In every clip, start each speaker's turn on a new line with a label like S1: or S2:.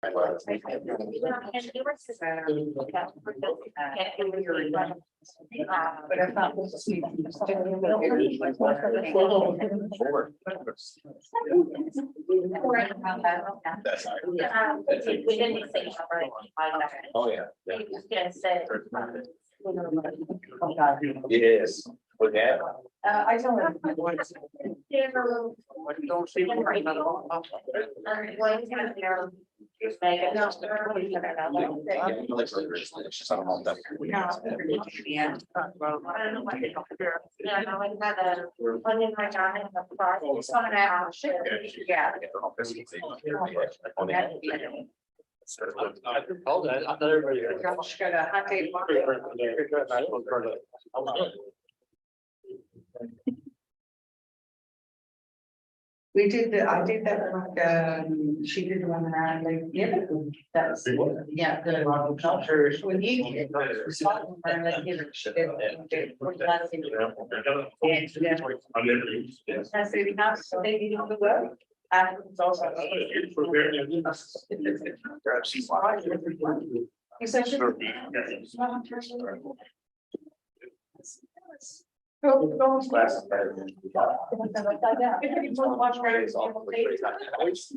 S1: But I thought this
S2: Oh, yeah.
S1: It
S2: is. With that.
S1: I don't know.
S3: Don't see.
S1: We did I did that like, she did the one around like, yeah, that was, yeah, the culture, when you.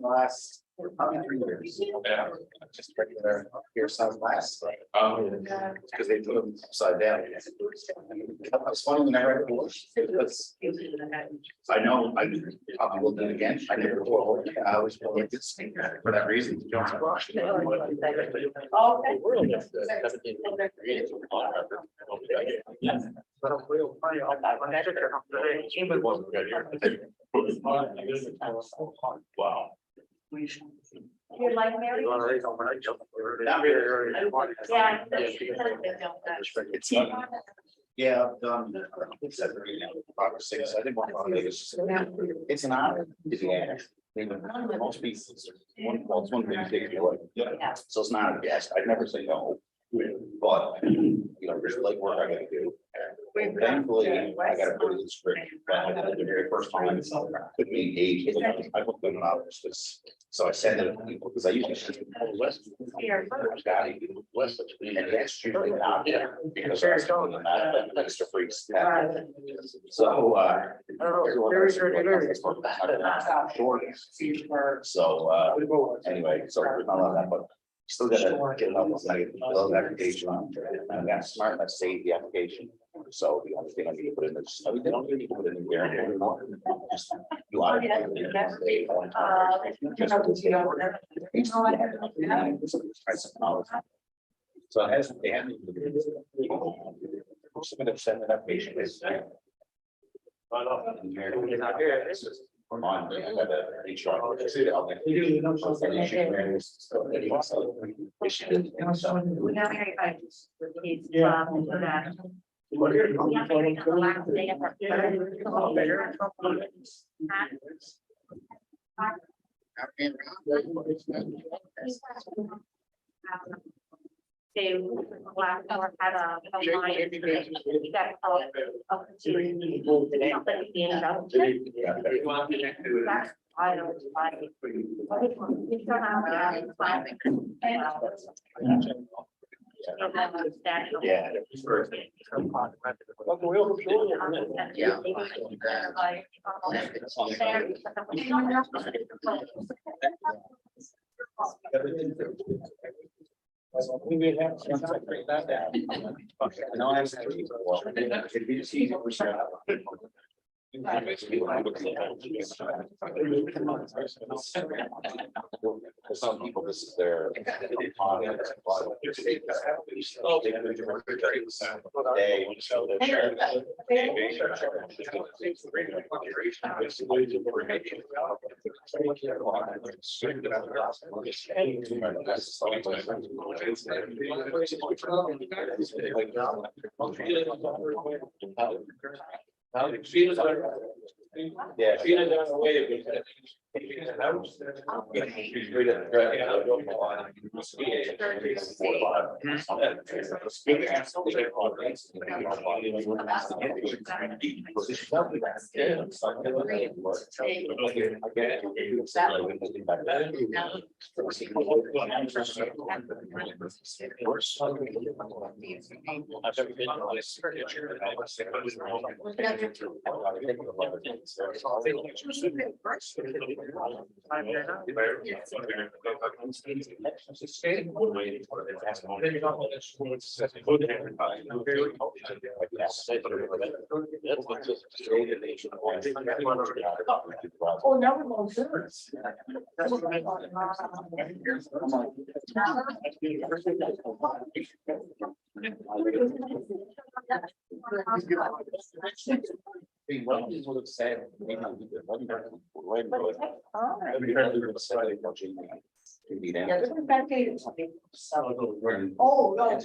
S2: Last probably 3 years. Yeah. Just regular ear sound last. Because they put them upside down. It's funny when I read it because I know I probably will do it again. I never will. I always will like this for that reason. Wow.
S4: You like Mary?
S2: Yeah, I've done 5 or 6. I didn't want to make it. It's an honor to be asked. Most people, it's one thing to yeah. So it's not a guest. I'd never say no. But there's legwork I gotta do. Thankfully, I got a pretty good script. I did it the very first time. Could be engaged. I put them out. So I send it to people because I usually send it to West. And that's usually not there because I was telling them that extra free staff. So anyway, so I love that, but still gotta get another application. And that's smart, let's save the application. So the only thing I need to put in is, I mean, they don't really need to put it in there anymore. Just a lot of so it has, they have. Send an application. On the
S4: They Blackmore had a line that up to I don't like.
S2: Yeah. We have something like that. No, I'm sorry. It'd be easy for some people, this is their yeah.
S4: Oh, no, we're going to. Oh, no.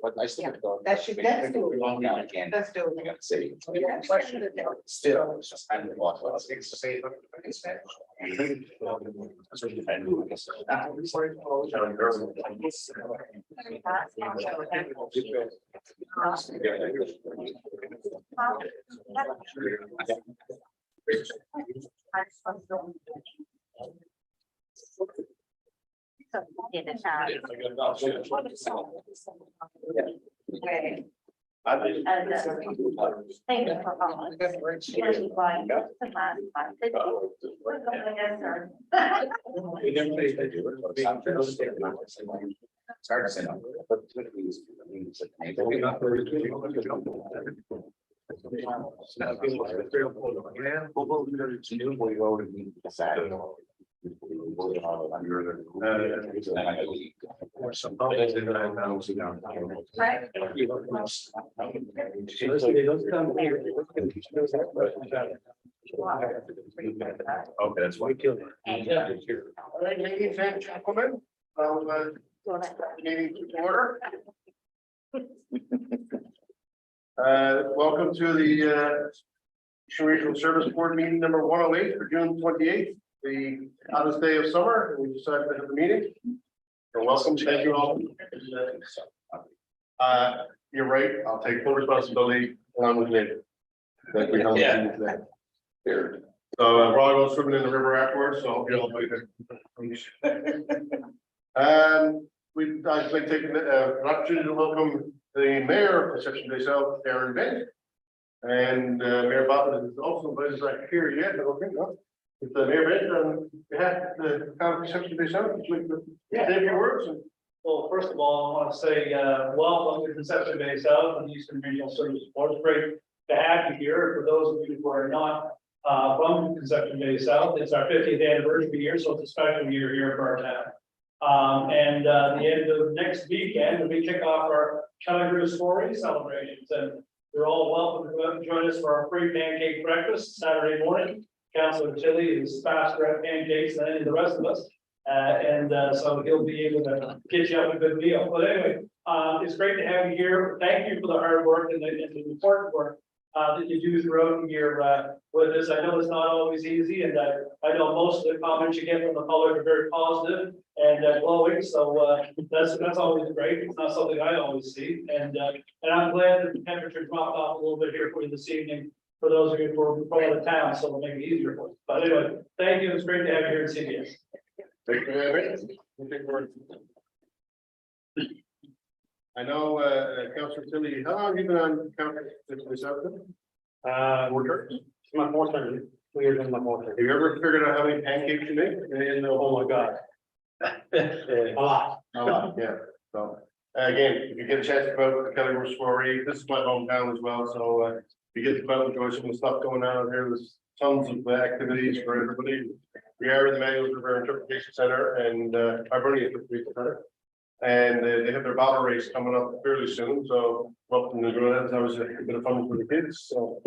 S2: But I still.
S1: That should, that's still,
S2: Again,
S1: that's still.
S2: I gotta say.
S1: Yeah.
S2: Still, it's just kind of awful.
S4: Okay. And, thank you for calling.
S2: It's hard to say no, but it's okay, that's why.
S3: All right, ladies and gentlemen, meeting to order. Welcome to the Regional Service Board meeting number 108 for June 28th, the hottest day of summer. We decided to have the meeting. You're welcome. Thank you all. You're right. I'll take full responsibility along with David. Thank you.
S2: Yeah.
S3: Here. So we're all going swimming in the river afterwards, so I'll be all good. I'd like to take an opportunity to welcome the mayor of Conception Bay South, Aaron Bent. And Mayor Bob is also, but is not here yet, I don't think, no. It's Mayor Bent, on behalf of the town of Conception Bay South, would you like to say a few words?
S5: Well, first of all, I want to say, welcome to Conception Bay South and Eastern Regional Service Board. It's great to have you here. For those of you who are not from Conception Bay South, it's our 50th anniversary year, so it's a special year here for our town. The end of next weekend, we kick off our Calgary Story celebrations, and you're all welcome to come and join us for our free pancake breakfast Saturday morning. Councilor Tilly is faster at pancakes than any of the rest of us. So he'll be able to get you up a good meal. But anyway, it's great to have you here. Thank you for the hard work and the important work that you do throughout the year with us. I know it's not always easy, and I know most of the comments you get from the public are very positive and glowing. So that's always great. It's not something I always see, and I'm glad that the temperature dropped off a little bit here for you this evening. For those of you who are from out of town, so it'll make it easier for you. But anyway, thank you. It's great to have you here at CBS.
S3: Thank you. I know, Councilor Tilly, how long have you been on council?
S5: My fourth term. 2 years in my fourth term.
S3: Have you ever figured out how many pancakes you make? And,
S5: Oh my God. A lot.
S3: a lot, yeah. So, again, if you get a chance to go out to Kelly Soiree, this is my hometown as well, so, if you get to go out and enjoy some of the stuff going on here, there's tons of activities for everybody. We are in the Manuals River Interpretation Center and, Hibernia Interpretation Center. And they have their bottle race coming up fairly soon, so welcome to join us. That was a bit of fun for the kids, so.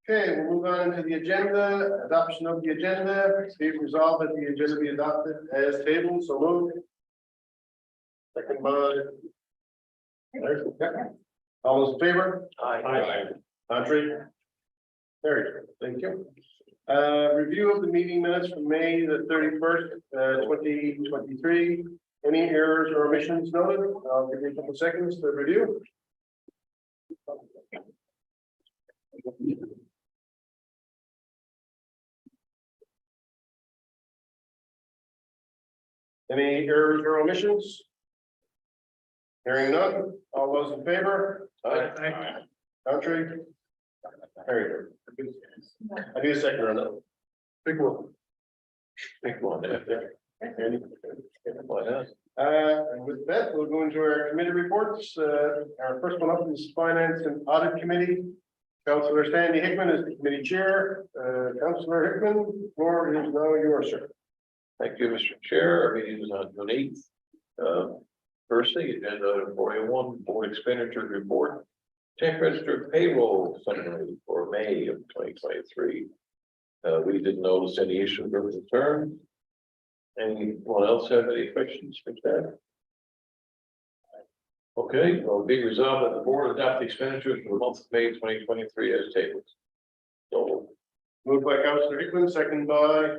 S3: Okay, we'll move on to the agenda, adoption of the agenda. Be resolved that the agenda be adopted as tabled, so moved. Second by. All those in favor?
S5: Aye.
S3: Audrey? Carried, thank you. Review of the meeting minutes from May the 31st, 2023. Any errors or omissions noted? I'll give you a couple seconds to review. Any errors or omissions? Hearing none, all those in favor? Aye. Contrary? Carried. I need a second on that. Big one. Big one, there. And with that, we'll go into our committee reports. Our first one up is Finance and Audit Committee. Councillor Sandy Hickman is the committee chair. Councillor Hickman, floor is now yours, sir.
S6: Thank you, Mr. Chair. Our meeting is on June 8th. First thing, agenda item 4A1, board expenditure report. Check register payroll summary for May of 2023. We didn't notice any issue or concern. Anyone else have any questions for that? Okay, well, be resolved that the board adopt the expenditures for the month of May 2023 as tabled. So
S3: Moved by Councillor Hickman, second by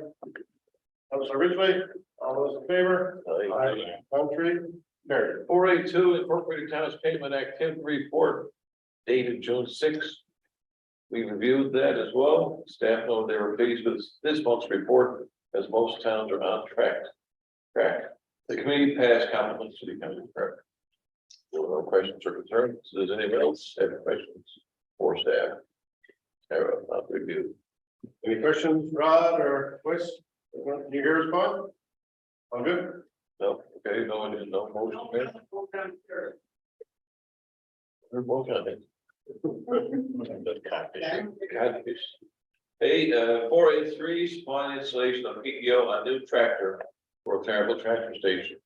S3: Councillor Ridgway. All those in favor? Contrary? Carried.
S6: 4A2 incorporated towns payment activity report dated June 6th. We reviewed that as well. Staff know they were pleased with this month's report as most towns are on track. The committee passed compliments to the county clerk. There were no questions or concerns. Does anyone else have questions for staff? Not reviewed.
S3: Any questions, Rod or Wes? You hear us, Bob? All good?
S6: No, okay, no motion there. We're both on it. Catfish. Hey, 4A3, supply installation of PTO on new tractor for a terrible tractor station.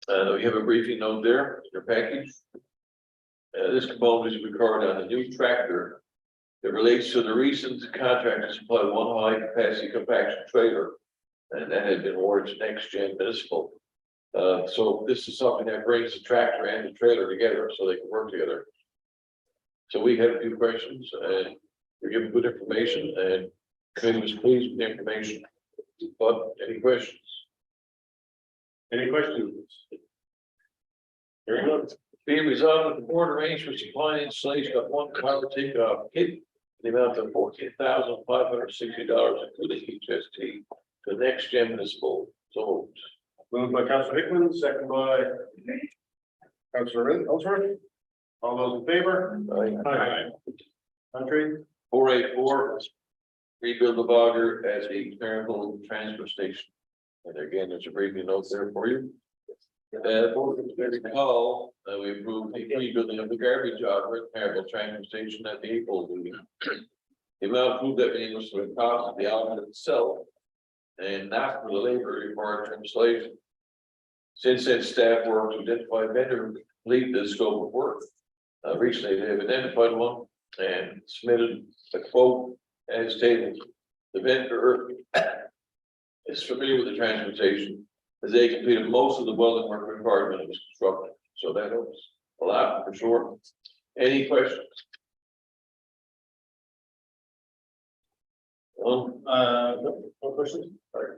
S6: We have a briefing note there, in your package. This component is recorded on a new tractor that relates to the recent contract to supply one high capacity compaction trailer. And that had been awarded to Next Gen Municipal. So this is something that brings the tractor and the trailer together so they can work together. So we had a few questions and we're giving good information and committee was pleased with the information. But any questions?
S3: Any questions? Very good.
S6: Be resolved that the board arranged for supply and installation of one power takeoff kit. The amount of $14,560, including HST, to Next Gen Municipal. So
S3: Moved by Councillor Hickman, second by Councillor Ellsworth. All those in favor? Aye. Contrary?
S6: 4A4, rebuild the bogger as a clerical transfer station. And again, there's a briefing note there for you. Board recall, we approved the rebuilding of the garbage auger at Maryville transfer station at the April meeting. The amount approved that meeting was for the cost of the auger itself and not for the labor required for installation. Since then, staff worked to identify a vendor to complete this scope of work. Recently, they have identified one and submitted a quote as tabled. The vendor is familiar with the transportation as they completed most of the welding work required when it was constructed. So that helps a lot for sure. Any questions?
S3: No questions? All right.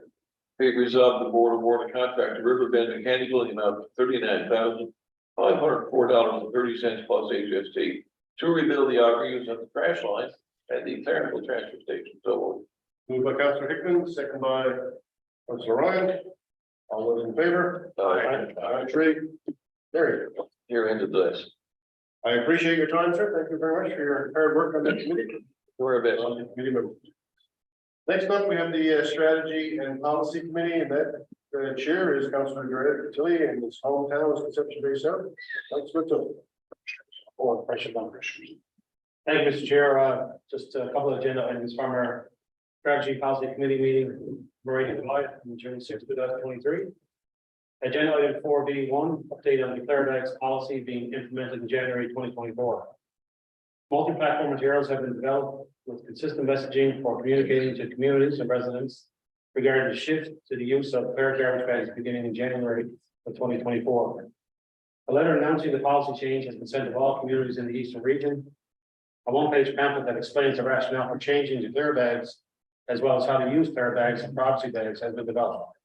S6: Be resolved the board award a contract to Riverbend Mechanical in the amount of $39,504.30 plus HST to rebuild the auger used on the crash line at the Maryville transfer station. So
S3: Moved by Councillor Hickman, second by Councillor Ryan. All those in favor? Contrary? Carried.
S6: here ended this.
S3: I appreciate your time, sir. Thank you very much for your hard work on that committee.
S6: We're a bit.
S3: Committee members. Next up, we have the Strategy and Policy Committee, and that chair is Councillor Greg Tilly, and his hometown is Conception Bay South. Thanks for it. Oh, pressure on pressure.
S7: Thank you, Mr. Chair. Just a couple of agenda items from our Strategy Policy Committee meeting, July, on June 6, 2023. Agenda item 4B1, update on declared acts policy being implemented in January 2024. Multi-platform materials have been developed with consistent messaging for communicating to communities and residents regarding the shift to the use of clear garbage bags beginning in January of 2024. A letter announcing the policy change has been sent to all communities in the eastern region. A one-page pamphlet that explains the rationale for changing to clear bags as well as how to use clear bags and privacy bags has been developed.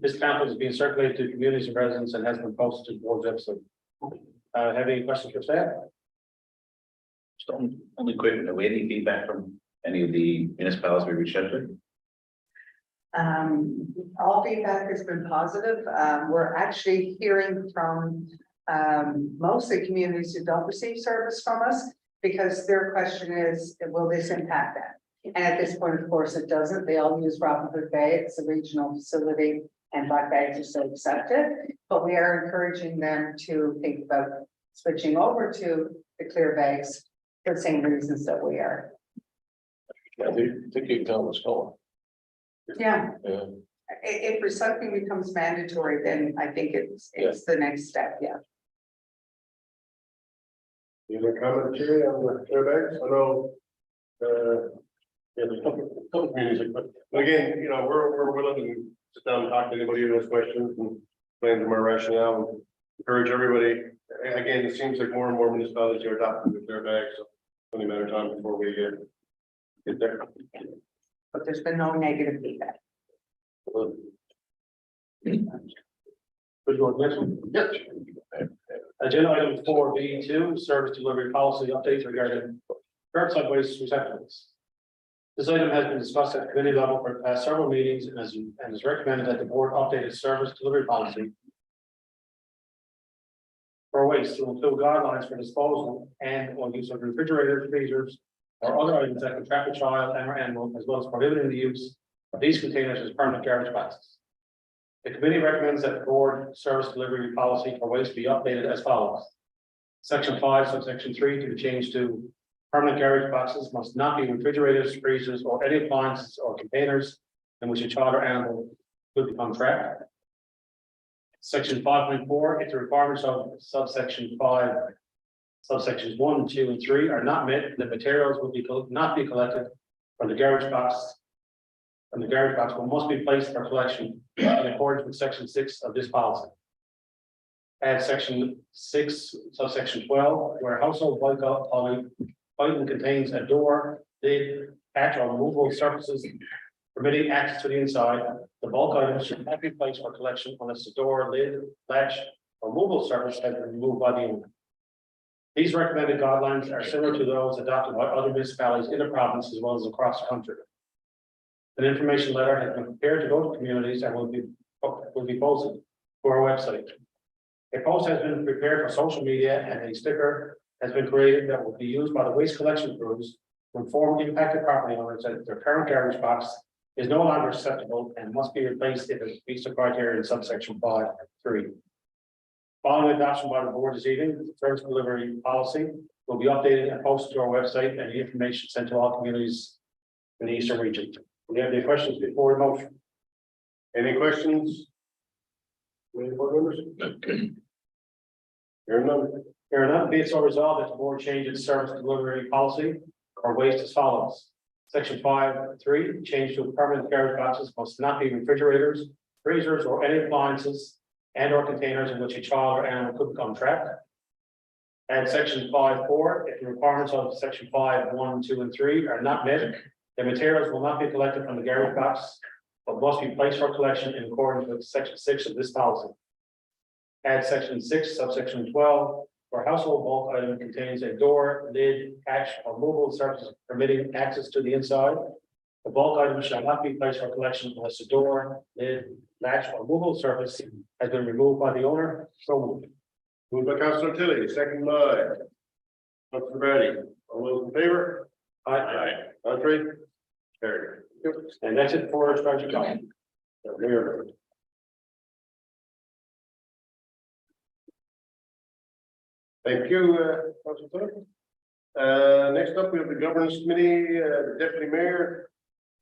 S7: This pamphlet is being circulated to communities and residents and has been posted to the board's website. Have any questions for staff?
S2: Just only quick, are we any feedback from any of the municipalities we reached out to?
S1: All feedback has been positive. We're actually hearing from mostly communities who don't receive service from us, because their question is, will this impact them? And at this point, of course, it doesn't. They all use Robin Hood Bay. It's a regional facility, and black bags are still accepted. But we are encouraging them to think about switching over to the clear bags for the same reasons that we are.
S6: I think you can tell what's going.
S1: Yeah,
S6: Yeah.
S1: if recycling becomes mandatory, then I think it's the next step, yeah.
S3: Any other comment, Jerry, on the clear bags? I know, yeah, there's a couple communities, but again, you know, we're willing to sit down and talk to anybody who has questions and explain them our rationale, and encourage everybody. Again, it seems like more and more municipalities are adopting the clear bags, so it's only a matter of time before we get there.
S1: But there's been no negative feedback.
S7: Good work, next one.
S3: Yes.
S7: Agenda item 4B2, service delivery policy updates regarding curbside waste receptacles. This item has been discussed at committee level for the past several meetings and is recommended that the board update its service delivery policy for waste to include guidelines for disposal and or use of refrigerators, freezers, or other items that can trap a child and or animal, as well as prohibiting the use of these containers as permanent garbage boxes. The committee recommends that the board service delivery policy for waste be updated as follows. Section 5, subsection 3 to be changed to permanent garbage boxes must not be refrigerators, freezers, or any appliances or containers in which a child or animal could become trapped. Section 5.4, if the requirements of subsection 5, subsections 1, 2, and 3 are not met, the materials will not be collected from the garbage box. And the garbage box will must be placed for collection in accordance with section 6 of this policy. Add section 6, subsection 12, where household item contains a door, lid, hatch, or removable surfaces permitting access to the inside. The bulk items should not be placed for collection unless the door, lid, latch, or removable surface has been removed by the owner. These recommended guidelines are similar to those adopted by other municipalities in the province as well as across the country. An information letter has been prepared to go to communities and will be posted to our website. A post has been prepared for social media and a sticker has been created that will be used by the waste collection crews to inform impacted property owners that their current garbage box is no longer acceptable and must be replaced if it meets the criteria in subsection 5.3. Following adoption by the board this evening, the service delivery policy will be updated and posted to our website and the information sent to all communities in the eastern region. Do you have any questions before the motion?
S3: Any questions? Any board members? Hearing none.
S7: Here enough, be it so resolved that the board change its service delivery policy or waste as follows. Section 5.3, change to permanent garbage boxes must not be refrigerators, freezers, or any appliances and or containers in which a child or animal could become trapped. And section 5.4, if the requirements of section 5.1, 2, and 3 are not met, the materials will not be collected from the garbage box, but must be placed for collection in accordance with section 6 of this policy. Add section 6, subsection 12, where household bulk item contains a door, lid, hatch, or movable surface permitting access to the inside. The bulk item shall not be placed for collection unless the door, lid, latch, or movable surface has been removed by the owner. So moved.
S3: Moved by Councilor Tilly, second by Councilor Brady. All those in favor?
S7: Aye.
S3: Contrary? Carried.
S7: And that's it for strategy document.
S3: Mayor. Thank you, Councilor Tilly. Next up, we have the governance committee, deputy mayor,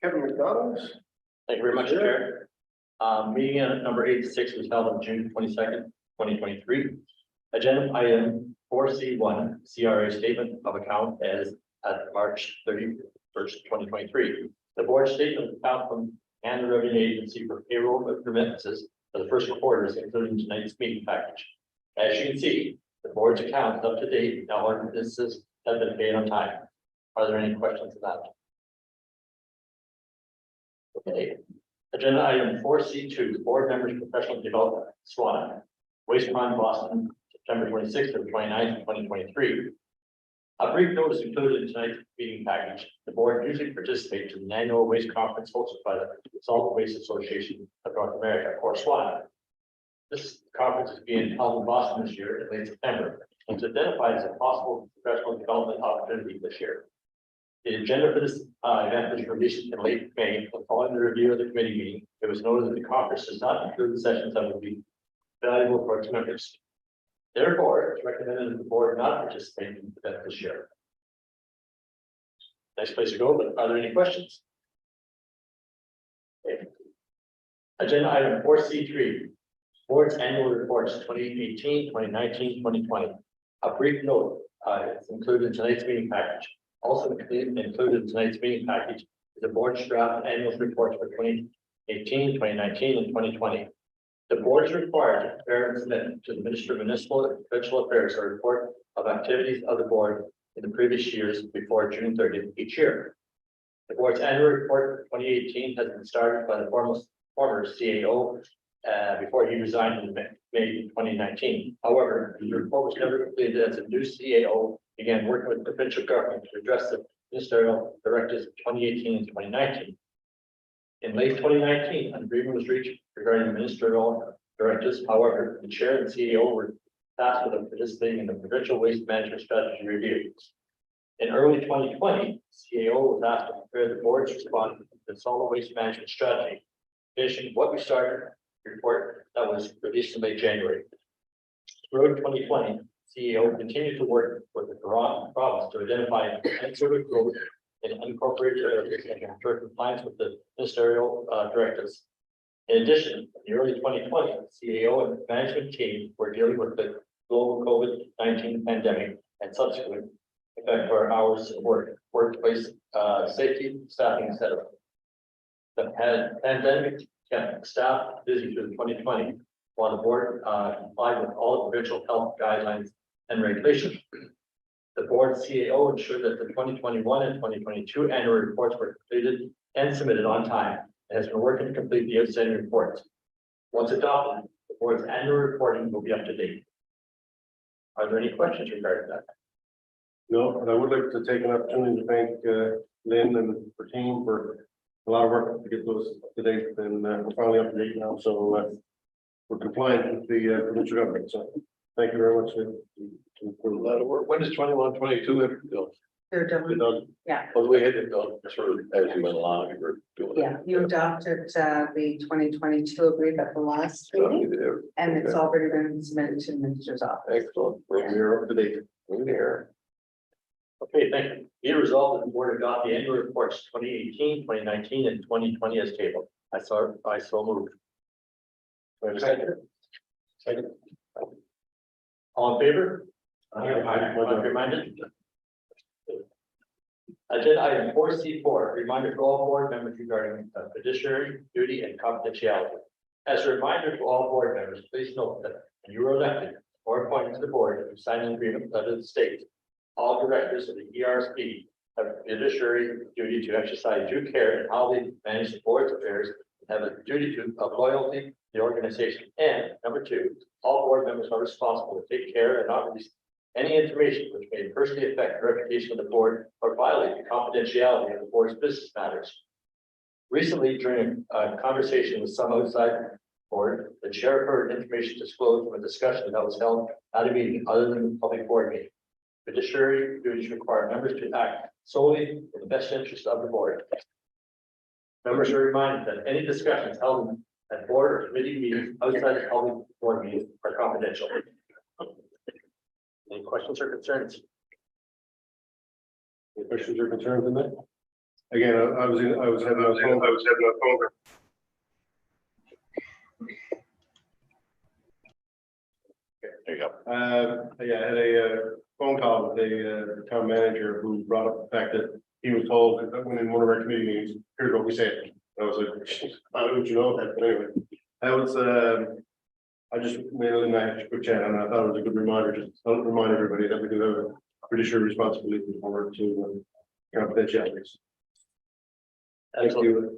S3: Kevin McDonald.
S8: Thank you very much, Chair. Meeting number 86 was held on June 22nd, 2023. Agenda item 4C1, CRA statement of account as at March 31st, 2023. The board statement of account from and the revenue agency for payroll remittances for the first quarters, including tonight's meeting package. As you can see, the board's account is up to date, and all remittances have been paid on time. Are there any questions about that? Okay. Agenda item 4C2, board members professional development, SWANA, Waste Pond, Boston, September 26th or 29th, 2023. A brief notice included in tonight's meeting package. The board usually participates in the annual waste conference hosted by the Solid Waste Association of North America, or SWANA. This conference is being held in Boston this year in late September, and is identified as a possible professional development opportunity this year. The agenda for this event was released in late May, and following the review of the committee meeting, it was noted that the conference does not include the sessions that would be valuable for its members. Therefore, it's recommended that the board not participate in the event this year. Nice place to go, but are there any questions? Okay. Agenda item 4C3, board's annual reports 2018, 2019, 2020. A brief note is included in tonight's meeting package. Also included in tonight's meeting package is the board's draft annual reports for 2018, 2019, and 2020. The board is required to prepare and submit to the Minister of Municipal and Provincial Affairs a report of activities of the board in the previous years before June 30th each year. The board's annual report for 2018 has been started by the former CAO before he resigned in May 2019. However, the report was never completed as a new CAO began working with the provincial government to address the ministerial directives of 2018 and 2019. In late 2019, an agreement was reached regarding the ministerial directives. However, the chair and CEO were tasked with participating in the provincial waste management strategy review. In early 2020, CAO was asked to prepare the board's response to the solid waste management strategy, finishing what we started report that was released in late January. Throughout 2020, CEO continued to work with the province to identify unsort growth in unincorporated areas and ensure compliance with the ministerial directives. In addition, in early 2020, CAO and management team were dealing with the global COVID-19 pandemic and subsequent effect for our hours of work, workplace safety, staffing, etc. The pandemic kept staff busy through 2020, while the board complied with all provincial health guidelines and regulations. The board CAO ensured that the 2021 and 2022 annual reports were completed and submitted on time, and has been working to complete the outstanding reports. Once adopted, the board's annual reporting will be up to date. Are there any questions regarding that?
S3: No, and I would like to take an opportunity to thank Lynn and her team for a lot of work to get those up to date, and we're finally up to date now, so we're compliant with the provincial government, so thank you very much.
S6: A lot of work. When does 21, 22 have to go?
S1: They're
S3: Good
S1: done,
S3: done.
S1: yeah,
S6: Well, we had it done sort of as we went along. We were doing
S1: yeah, you adopted the 2022 agreement at the last
S6: it.
S1: meeting, and it's already been submitted to the minister's office.
S6: Excellent. We're up to date. We're there.
S8: Okay, thank you. Be resolved that the board adopt the annual reports 2018, 2019, and 2020 as tabled. I so moved. Second. Second. All in favor? Reminded. Agenda item 4C4, reminder to all board members regarding fiduciary duty and confidentiality. As a reminder to all board members, please note that when you are elected or appointed to the board, you sign an agreement under the state. All directors of the ERSB have a fiduciary duty to exercise due care in how they manage the board's affairs, and have a duty of loyalty to the organization. And number two, all board members are responsible to take care and not release any information which may personally affect the reputation of the board or violate the confidentiality of the board's business matters. Recently, during a conversation with some outside board, the chair heard information disclosed from a discussion that was held at a meeting other than the public board meeting. Fiduciary duties require members to act solely in the best interest of the board. Members are reminded that any discussions held at board or committee meetings outside the public board meetings are confidential. Any questions or concerns?
S3: Any questions or concerns in that? Again, I was having a phone.
S6: There you go.
S3: Yeah, I had a phone call with the town manager who brought up the fact that he was told that when in one of our committee meetings, here's what we said. I was like, I don't know what you know that, but anyway, that was I just made a nice quick chat, and I thought it was a good reminder, just to remind everybody that we do have a fiduciary responsibility forward to confidentiality.
S8: Excellent.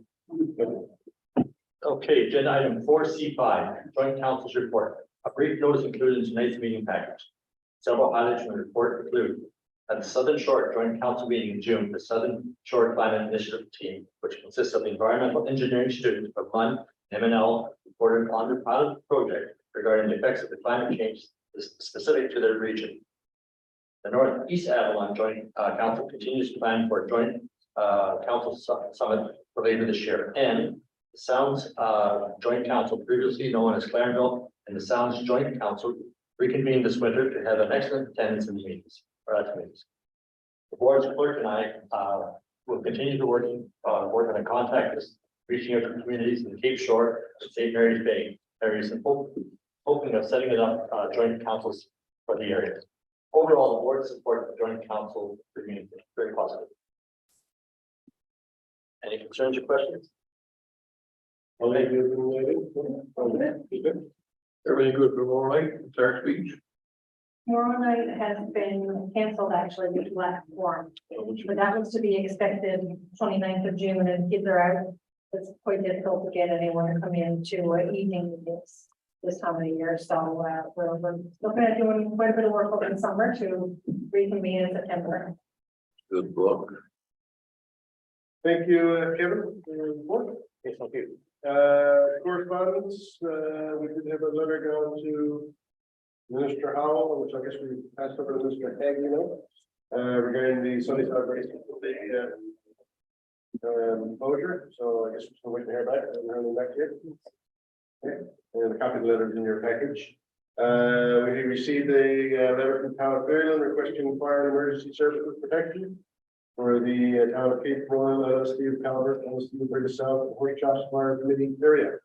S8: Okay, agenda item 4C5, joint council's report. A brief notice included in tonight's meeting package. Several highlights from the report include at the Southern Shore Joint Council meeting in June, the Southern Shore Climate Initiative team, which consists of the environmental engineering students from MUN, MNL, reported on the pilot project regarding the effects of the climate change specific to their region. The Northeast Avalon Joint Council continues to plan for a joint council summit for later this year, and the Sounds Joint Council, previously known as Clarenville, and the Sounds Joint Council reconvened this winter to have an excellent attendance in the meetings. The board's clerk and I will continue to work on a contact list, reaching out to communities in the Cape Shore and St. Mary's Bay areas, and hoping of setting it up joint councils for the area. Overall, the board's support for joint council remains very positive. Any concerns or questions?
S6: Everything good for tomorrow night, Sarah Beach?
S4: Tomorrow night has been canceled actually due to lack of quorum, but that was to be expected 29th of June, and kids are out. It's quite difficult to get anyone to come in to evening this time of the year, so we're looking at doing quite a bit of work over the summer to reconvene in September.
S6: Good luck.
S3: Thank you, Kevin. for your report.
S8: Yes, thank you.
S3: Correspondence, we did have a letter going to Minister Howell, which I guess we passed over to Mr. Hague, regarding the Sunday celebration of the closure. So I guess we're still waiting to hear back. And back here. Okay. And a copy of the letter is in your package. We received a letter from Town of Fairland requesting fire and emergency services protection for the town of Cape Royal, LSD of Calvert, LSD of British South, the Horse Shops Fire Committee area.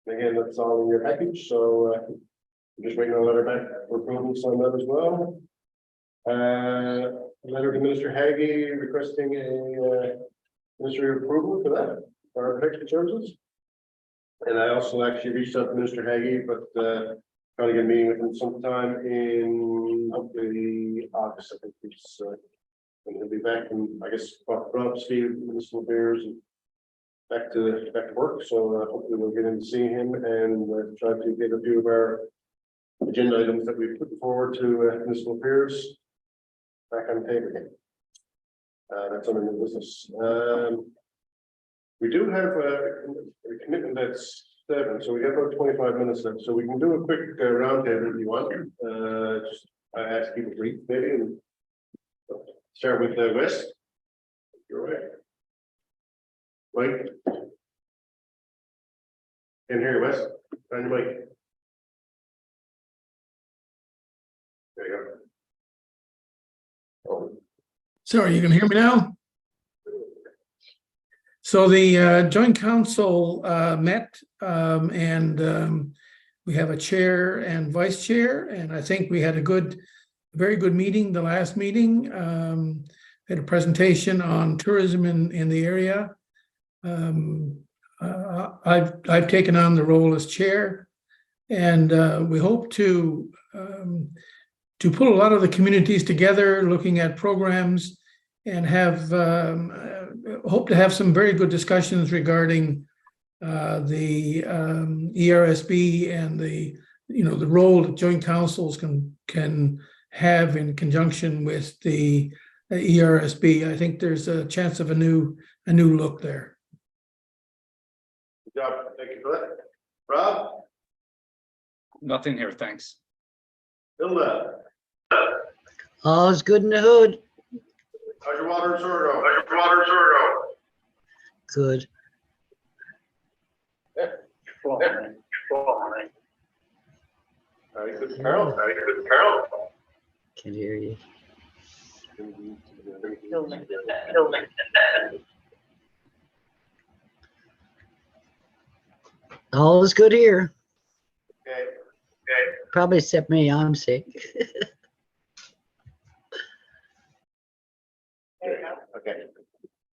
S3: And again, that's all in your package, so we're just waiting on a letter back for approval on that as well. Letter to Minister Hagee requesting a ministry approval for that, fire protection services. And I also actually reached out to Minister Hagee, but trying to get a meeting with him sometime in hopefully August, I think he's and he'll be back, and I guess Rob, Steve, municipal affairs, and back to work. So hopefully we'll get in to see him and try to get a few of our agenda items that we put forward to municipal affairs back on the table again. That's under new business. We do have a commitment that's 7, so we got about 25 minutes left. So we can do a quick roundtable if you want. Just ask people brief maybe and. Start with Wes. You're right. Mike. Can hear you, Wes. On your mic. There you go. Oh.
S9: Sorry, you can hear me now? So the joint council met and we have a chair and vice chair, and I think we had a very good meeting, the last meeting. Had a presentation on tourism in the area. I've taken on the role as chair, and we hope to pull a lot of the communities together, looking at programs, and hope to have some very good discussions regarding the ERSB and the role that joint councils can have in conjunction with the ERSB. I think there's a chance of a new look there.
S3: Good job. Thank you for that. Rob?
S10: Nothing here, thanks.
S3: Hilda?
S11: All's good in the hood.
S3: How's your water and sewer going?
S11: Good.
S3: Very good, Carol.
S11: Can't hear you. All is good here.
S3: Okay.
S11: Probably except me, I'm sick.
S3: Okay.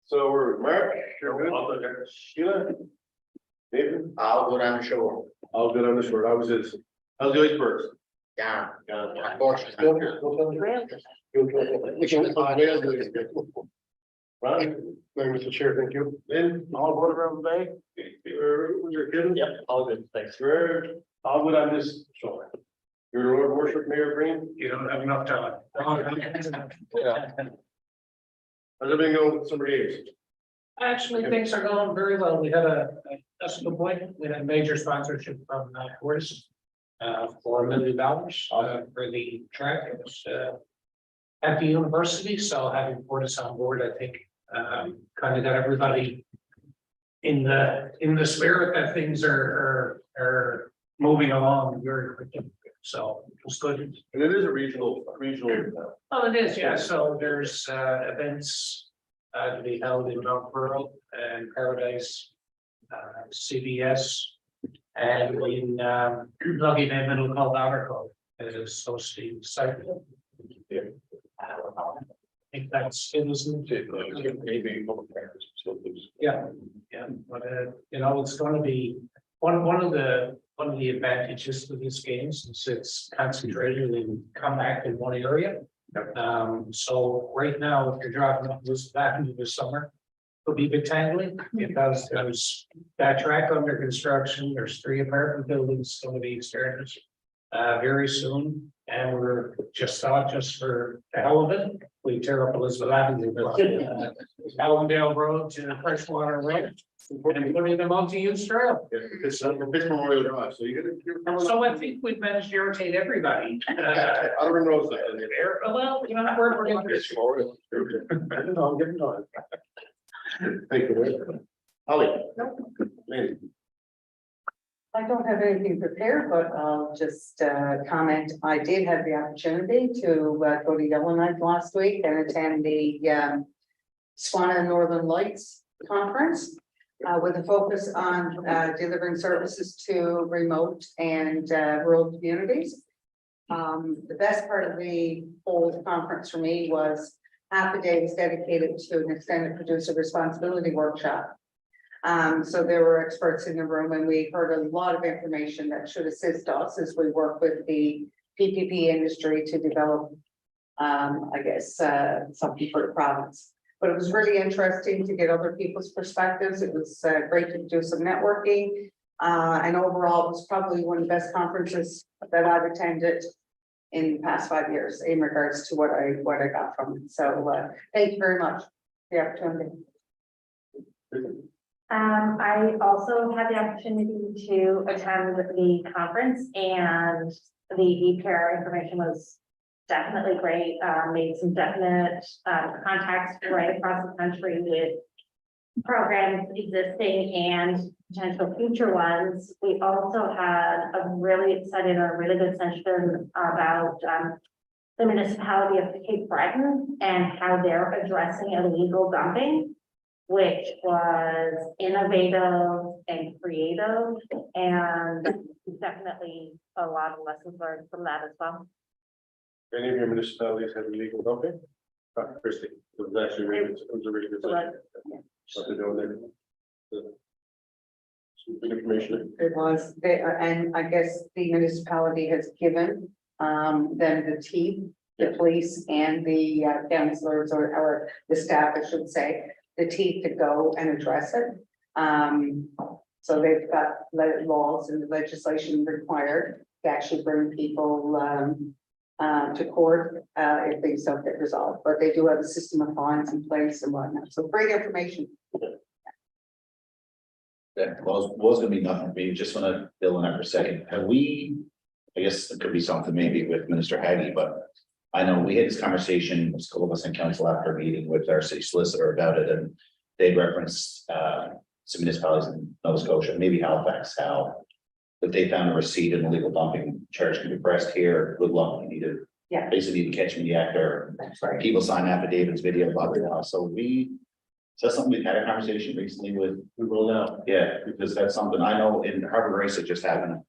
S3: So we're Mark, you're good. Sheila? David?
S2: I'll go down the shore.
S3: All good on the short. How's the icebergs?
S2: Yeah.
S3: Which is Ron? Thank you, Mr. Chair, thank you. Lynn, all aboard around the bay? You're kidding?
S8: Yep, all good, thanks.
S3: You're all good on this show. Your Lord Worship Mayor Green,
S10: You don't have enough time.
S6: Yeah.
S3: how's everything going with summer games?
S12: Actually, things are going very well. We had that's a good point. We had a major sponsorship from Fortis for $1 million for the track. It was at the university, so having Fortis on board, I think, kind of got everybody in the spirit that things are moving along very quickly. So it was good.
S3: And it is a regional.
S12: Oh, it is, yeah. So there's events to be held in Mount Pearl and Paradise, CBS, and in Lucky Bay Middle called Outerco is hosting site. I think that's it, isn't it? Yeah, yeah, but you know, it's going to be one of the advantages of these games is it's concentrated and come back in one area. So right now, if you're driving up this back into the summer, it'll be a bit tangling because there's that track under construction. There's 3 apartment buildings going to be experienced very soon. And we're just thought, just for the hell of it, we tear up Elizabeth Avenue, Allendale Road to Freshwater Road, and put in a multi-use trail.
S3: It's Pittsburgh Memorial Drive, so
S12: So I think we've managed to irritate everybody.
S3: Other roads like
S12: There, well, you know, we're going to.
S3: I'm getting on. Thank you. Holly. Lynn.
S1: I don't have anything prepared, but I'll just comment. I did have the opportunity to go to Yellowknife last week and attend the Swana Northern Lights Conference with a focus on delivering services to remote and rural communities. The best part of the whole conference for me was half a day was dedicated to an extended producer responsibility workshop. So there were experts in the room and we heard a lot of information that should assist us as we work with the PPP industry to develop, I guess, something for the province. But it was really interesting to get other people's perspectives. It was great to do some networking. And overall, it was probably one of the best conferences that I've attended in the past 5 years in regards to what I got from it. So thank you very much for the opportunity.
S4: I also had the opportunity to attend the conference and the e-care information was definitely great. Made some definite contacts right across the country with programs existing and potential future ones. We also had a really exciting or really good session about the municipality of Cape Breton and how they're addressing illegal dumping, which was innovative and creative, and definitely a lot of lessons learned from that as well.
S3: Any of your municipalities have illegal dumping? Christie, it was actually really, it was a really good session. What they're doing there. Some good information.
S1: It was, and I guess the municipality has given them the teeth, the police and the councillors or the staff, I should say, the teeth to go and address it. So they've got laws and legislation required to actually bring people to court if things don't get resolved, but they do have a system of fines in place and whatnot. So great information.
S2: That was gonna be nothing for me, just wanna fill in that for a second. Have we, I guess it could be something maybe with Minister Haggy, but I know we had this conversation, a couple of us in council after a meeting with our city solicitor about it, and they referenced some municipalities in Nova Scotia, maybe Halifax, how that they found a receipt and illegal dumping charge can be pressed here. Good luck, you need to basically need to catch me in the act there.
S1: That's right.
S2: People sign affidavits, video, blah, blah, blah. So that's something we've had a conversation recently with.
S3: We rolled out.
S2: Yeah, because that's something I know in Harbor Race, it just happened.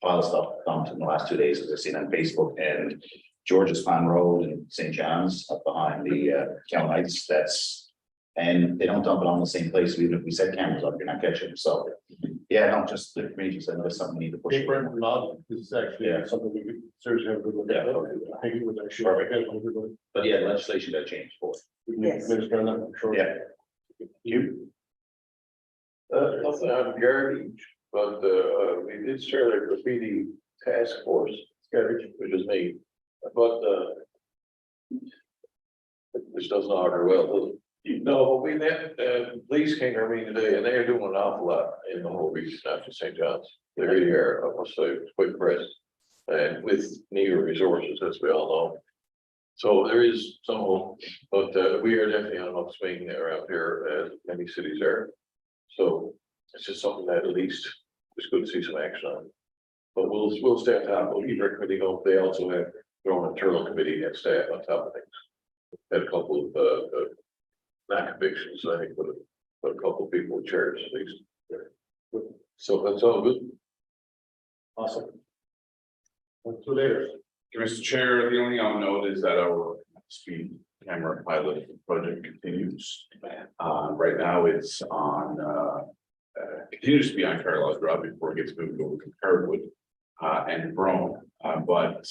S2: A lot of stuff dumped in the last 2 days, as I've seen on Facebook, and George's Pond Road and St. John's up behind the Cal Heights, that's And they don't dump it on the same place, even if we set cameras up, you're not catching them, so. Yeah, no, just the community said that's something we need to push.
S3: Paper and not, this is actually something we could seriously have a good look at. I think it was actually.
S2: But yeah, legislation got changed for it.
S1: Yes.
S3: Minister on that, I'm sure.
S2: Yeah. You?
S6: Nothing on garbage, but, we did start a graffiti task force, garbage, which is me, but, which doesn't augur well, does it? No, but we met, police came to our meeting today, and they are doing an awful lot in the whole region, not just St. John's. They really are, I must say, quite impressed, and with near resources, as we all know. So there is some hope, but, we are definitely on an upswing around here, as many cities are. So it's just something that at least it's good to see some action on. But we'll stay on top, we'll keep our committee going. They also have their own internal committee and staff on top of things. Had a couple of, not convictions, I think, but a couple of people with chairs at least. So that's all good.
S3: Awesome. Two later.
S13: Mr. Chair, the only I'll note is that our speed camera pilot project continues. Right now it's on, continues to be on Carlisle Drive before it gets moved over to Carwood and Brome. But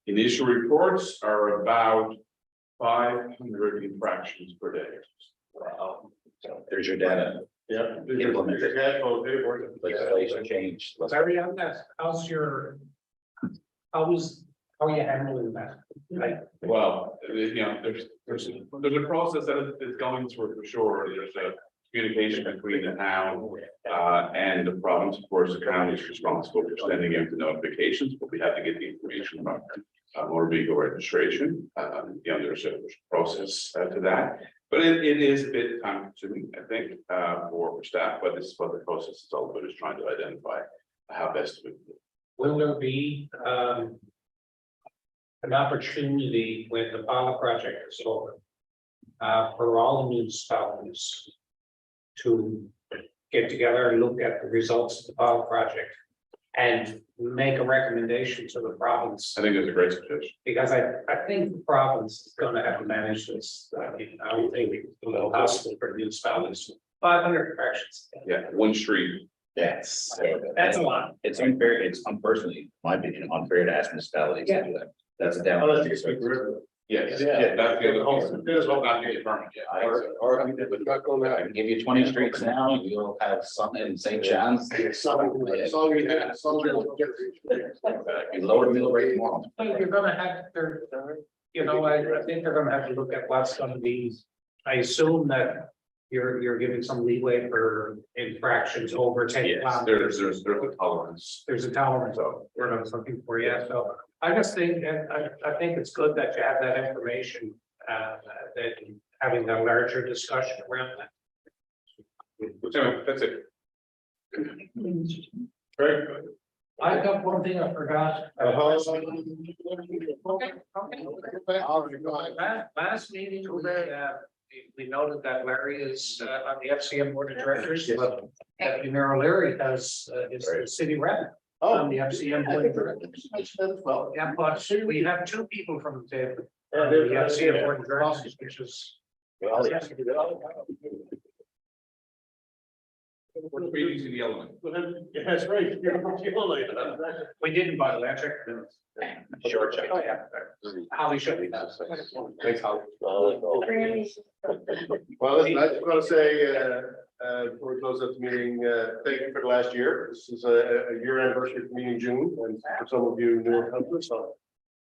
S13: initial reports are about 500 infractions per day.
S2: Wow. So there's your data.
S3: Yeah.
S2: Implemented. Legislation changed.
S12: Larry, on that, how are you handling that? Like,
S13: Well, you know, there's a process that is going through for sure. There's a communication between the town and the province. Of course, the county is responsible for sending out the notifications, but we have to get the information from motor vehicle registration. You know, there's a process to that, but it is a bit time consuming, I think, for staff. But this is what the process is all about, is trying to identify how best to.
S12: will there be an opportunity when the pilot project is over for all the municipalities to get together and look at the results of the pilot project and make a recommendation to the province?
S13: I think that's a great suggestion.
S12: Because I think the province is gonna have to manage this. I don't think it's possible for municipalities. 500 corrections.
S13: Yeah, one street.
S2: Yes.
S12: That's a lot.
S2: It's unfair, it's personally, my opinion, unfair to ask municipalities to do that. That's a down.
S3: Unless you speak river.
S13: Yes,
S3: Yeah.
S13: that's the other piece. There's not to get permit yet.
S2: Or I can give you 20 streets now, you'll have something in St. John's. You lower the middle rate more.
S12: You're gonna have, I think they're gonna have to look at what's gonna be, I assume that you're giving some leeway for infractions over 10
S13: Yes,
S12: kilometers.
S13: there's a tolerance.
S12: There's a tolerance, so we're not something for you, so I just think, I think it's good that you have that information, that having a larger discussion around that.
S13: So that's it.
S3: Very good.
S12: I got one thing I forgot. Last meeting, we noted that Larry is on the FCM board of directors, but you know, Larry is the city rep on the FCM board of directors.
S3: Well,
S12: Yeah, but we have two people from the table. The FCM board of directors, which is.
S13: We're creating the element.
S3: That's right.
S12: We didn't buy electric.
S2: Short check.
S12: Oh, yeah. Holly should be.
S3: Thanks, Howard. Well, listen, I just want to say, before we close up the meeting, thank you for the last year. This is a year anniversary for me in June, and for some of you newer countries, so.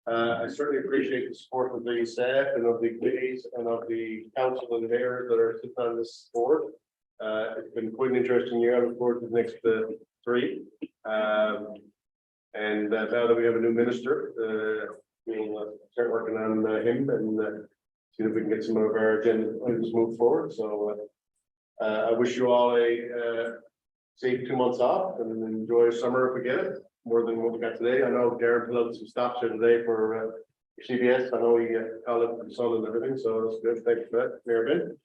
S3: I certainly appreciate the support of the staff and of the committees and of the council and mayors that are sitting on this board. It's been quite an interesting year. I look forward to the next 3. And now that we have a new minister, we'll start working on him and see if we can get some of our agenda items moved forward. So I wish you all a safe 2 months off and enjoy summer if we get it, more than what we got today. I know Darren pulled out some stops here today for CBS. I know he called it for the sun and everything, so that's good. Thank you for that, Mayor Ben.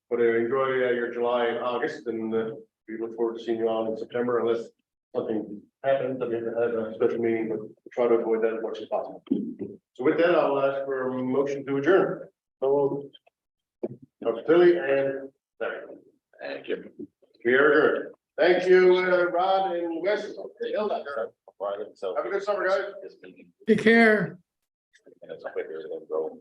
S3: But enjoy your July and August, and we look forward to seeing you all in September, unless something happens that we have to have a special meeting, but we'll try to avoid that as much as possible. So with that, I'll ask for a motion to adjourn. So Dr. Tilly and Larry.
S6: Thank you.
S3: We are good. Thank you, Rod and Wes. Have a good summer, guys.
S9: Take care.
S6: That's quicker than go.